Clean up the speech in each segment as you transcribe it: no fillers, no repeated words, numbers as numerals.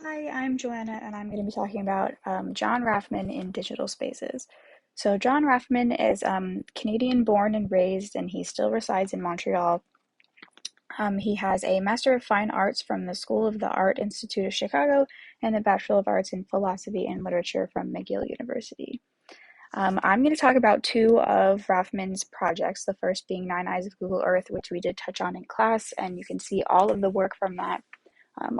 Hi, I'm Joanna, and I'm going to be talking about John Rafman in digital spaces. So, John Rafman is Canadian born and raised, and he still resides in Montreal. He has a Master of Fine Arts from the School of the Art Institute of Chicago and a Bachelor of Arts in Philosophy and Literature from McGill University. I'm going to talk about two of Rafman's projects, the first being Nine Eyes of Google Earth, which we did touch on in class, and you can see all of the work from that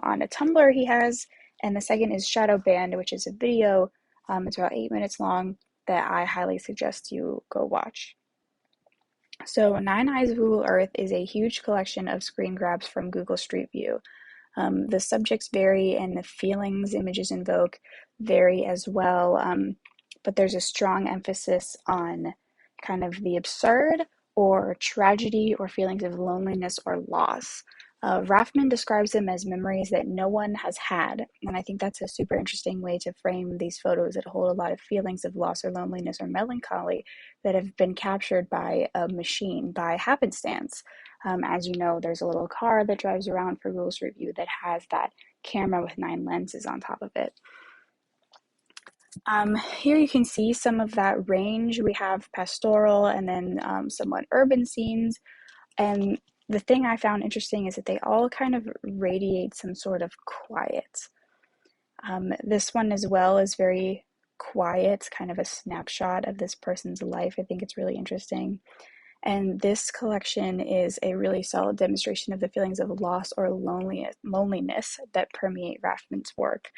on a Tumblr he has. And the second is Shadow Band, which is a video. It's about 8 minutes long that I highly suggest you go watch. So, Nine Eyes of Google Earth is a huge collection of screen grabs from Google Street View. The subjects vary and the feelings images invoke vary as well, but there's a strong emphasis on kind of the absurd or tragedy or feelings of loneliness or loss. Rafman describes them as memories that no one has had, and I think that's a super interesting way to frame these photos that hold a lot of feelings of loss or loneliness or melancholy that have been captured by a machine, by happenstance. As you know, there's a little car that drives around for Google Street View that has that camera with 9 lenses on top of it. Here you can see some of that range. We have pastoral and then somewhat urban scenes. And the thing I found interesting is that they all kind of radiate some sort of quiet. This one as well is very quiet, kind of a snapshot of this person's life. I think it's really interesting. And this collection is a really solid demonstration of the feelings of loss or loneliness that permeate Rafman's work.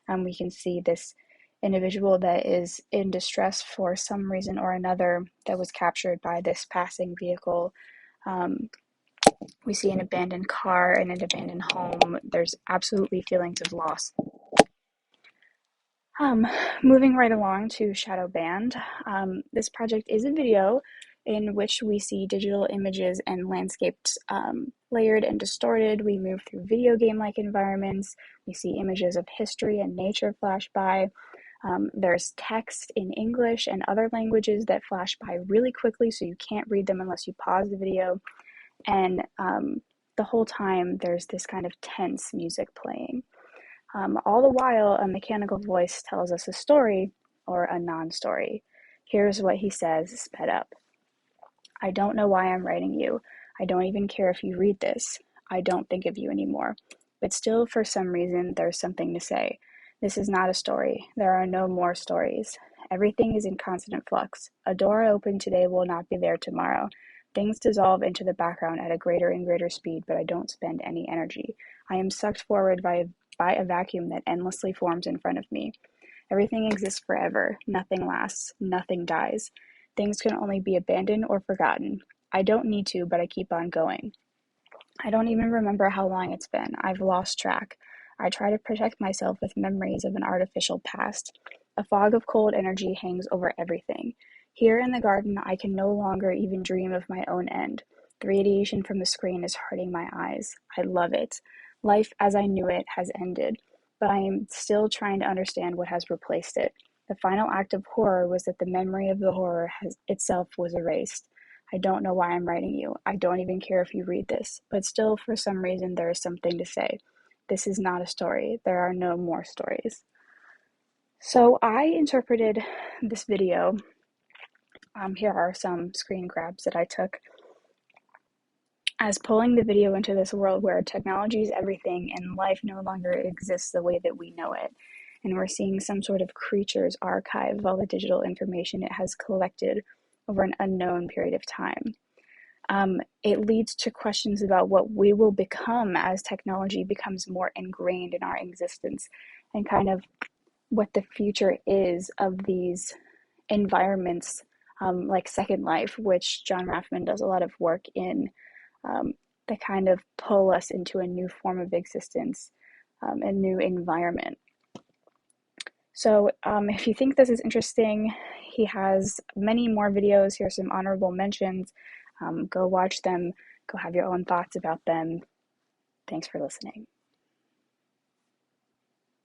We can see this individual that is in distress for some reason or another that was captured by this passing vehicle. We see an abandoned car and an abandoned home. There's absolutely feelings of loss. Um, Moving right along to Shadow Band, this project is a video in which we see digital images and landscapes layered and distorted. We move through video game-like environments. We see images of history and nature flash by. There's text in English and other languages that flash by really quickly, so you can't read them unless you pause the video. And the whole time, there's this kind of tense music playing. All the while, a mechanical voice tells us a story or a non-story. Here's what he says, sped up. I don't know why I'm writing you. I don't even care if you read this. I don't think of you anymore. But still, for some reason, there's something to say. This is not a story. There are no more stories. Everything is in constant flux. A door I open today will not be there tomorrow. Things dissolve into the background at a greater and greater speed, but I don't spend any energy. I am sucked forward by a vacuum that endlessly forms in front of me. Everything exists forever. Nothing lasts. Nothing dies. Things can only be abandoned or forgotten. I don't need to, but I keep on going. I don't even remember how long it's been. I've lost track. I try to protect myself with memories of an artificial past. A fog of cold energy hangs over everything. Here in the garden, I can no longer even dream of my own end. The radiation from the screen is hurting my eyes. I love it. Life as I knew it has ended, but I am still trying to understand what has replaced it. The final act of horror was that the memory of the horror itself was erased. I don't know why I'm writing you. I don't even care if you read this, but still, for some reason, there is something to say. This is not a story. There are no more stories. So I interpreted this video. Here are some screen grabs that I took as pulling the video into this world where technology is everything and life no longer exists the way that we know it. And we're seeing some sort of creature's archive of all the digital information it has collected over an unknown period of time. It leads to questions about what we will become as technology becomes more ingrained in our existence, and kind of what the future is of these environments, like Second Life, which John Rafman does a lot of work in, that kind of pull us into a new form of existence, a new environment. So if you think this is interesting, he has many more videos. Here's some honorable mentions. Go watch them. Go have your own thoughts about them. Thanks for listening.